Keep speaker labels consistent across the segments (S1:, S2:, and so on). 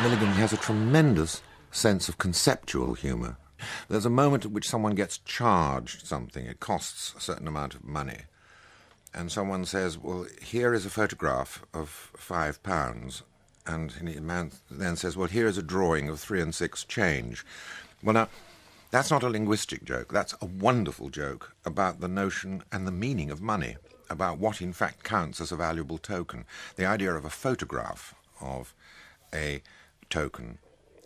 S1: Milligan has a tremendous sense of conceptual humour. There's a moment at which someone gets charged something. It costs a certain amount of money. And someone says, well, here is a photograph of £5. And the man then says, well, here is a drawing of 3 and 6 change. Well, now, that's not a linguistic joke. That's a wonderful joke about the notion and the meaning of money, about what in fact counts as a valuable token. The idea of a photograph of a token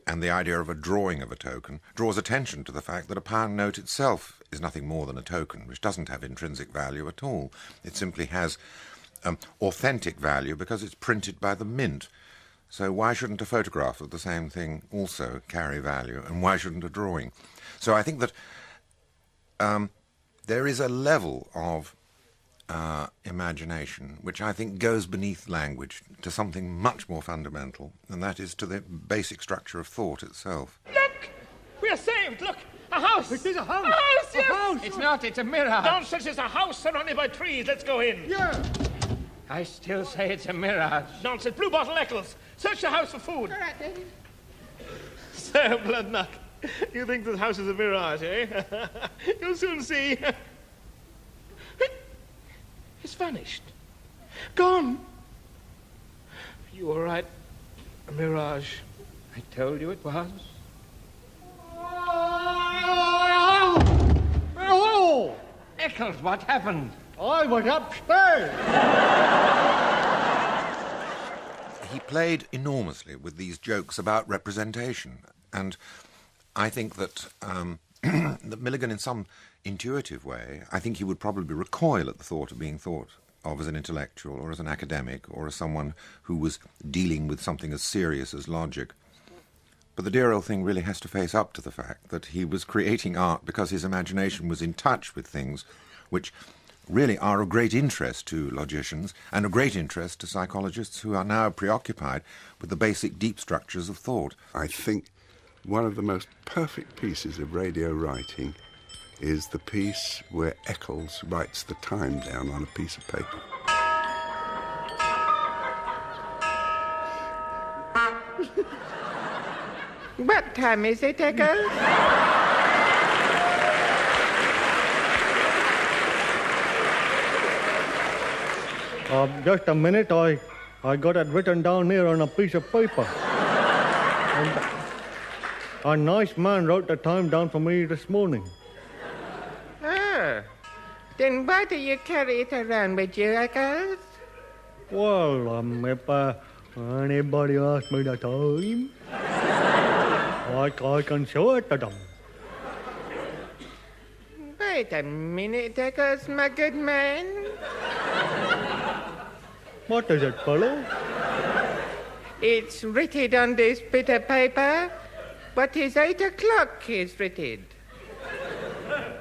S1: and the idea of a drawing of a token draws attention to the fact that a pound note itself is nothing more than a token, which doesn't have intrinsic value at all. It simply has authentic value because it's printed by the mint. So why shouldn't a photograph of the same thing also carry value, and why shouldn't a drawing? So I think that there is a level of imagination which I think goes beneath language to something much more fundamental, and that is to the basic structure of thought itself.
S2: Look! We are saved! Look! A house!
S3: It is a house!
S2: A house, yes!
S3: A house!
S4: It's not, it's a mirage.
S2: Nonsense, it's a house surrounded by trees. Let's go in.
S3: Yeah!
S4: I still say it's a mirage.
S2: Nonsense. Blue Bottle Eccles. Search the house for food.
S3: All right, then.
S2: So, Bloodnut, you think this house is a mirage, eh? You'll soon see. It's vanished. Gone. You were right. A mirage.
S4: I told you it was.
S3: Oh!
S4: Eccles, what happened?
S3: I was upstairs.
S1: He played enormously with these jokes about representation, and I think that, that Milligan, in some intuitive way, I think he would probably recoil at the thought of being thought of as an intellectual or as an academic or as someone who was dealing with something as serious as logic. But the dear old thing really has to face up to the fact that he was creating art because his imagination was in touch with things which really are of great interest to logicians and of great interest to psychologists who are now preoccupied with the basic deep structures of thought.
S5: I think one of the most perfect pieces of radio writing is the piece where Eccles writes the time down on a piece of paper.
S6: What time is it, Eccles?
S3: Just a minute, I got it written down here on a piece of paper. And a nice man wrote the time down for me this morning.
S6: Oh. Then why do you carry it around with you, Eccles?
S3: Well, if anybody asks me the time, I can show it to them.
S6: Wait a minute, Eccles, my good man.
S3: What is it, fellow?
S6: It's written on this bit of paper. What is 8 o'clock is written.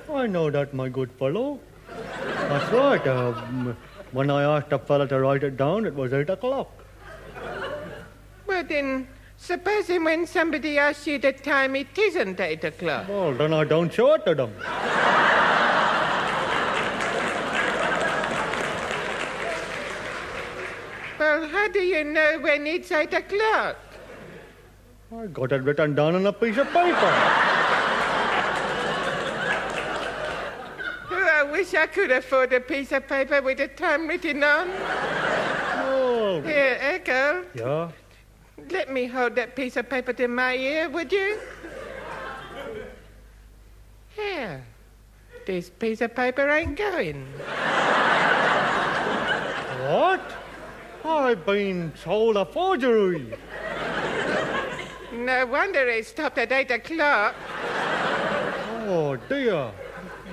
S3: I know that, my good fellow. That's right. When I asked the fellow to write it down, it was 8 o'clock.
S6: Well, then, supposing when somebody asks you the time, it isn't 8 o'clock.
S3: Well, then I don't show it to them.
S6: Well, how do you know when it's 8 o'clock?
S3: I got it written down on a piece of paper.
S6: Oh, I wish I could afford a piece of paper with the time written on.
S3: Oh.
S6: Here, Echo.
S3: Yeah?
S6: Let me hold that piece of paper to my ear, would you? Here. This piece of paper ain't going.
S3: What? I've been told a forgery.
S6: No wonder it stopped at 8 o'clock.
S3: Oh, dear.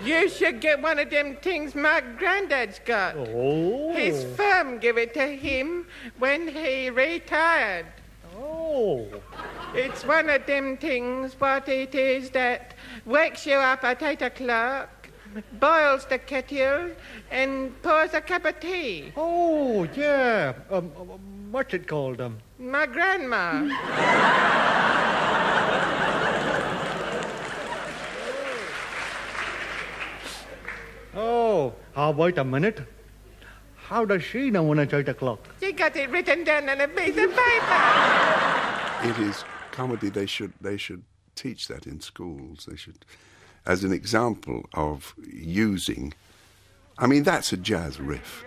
S6: You should get one of them things my granddad's got.
S3: Oh.
S6: His firm gave it to him when he retired.
S3: Oh.
S6: It's one of them things, what it is, that wakes you up at 8 o'clock, boils the kettle, and pours a cup of tea.
S3: Oh, yeah. What's it called?
S6: My grandma.
S3: Oh, wait a minute. How does she know when it's 8 o'clock?
S6: She got it written down on a piece of paper.
S5: It is comedy. They should teach that in schools. They should, as an example of using. I mean, that's a jazz riff.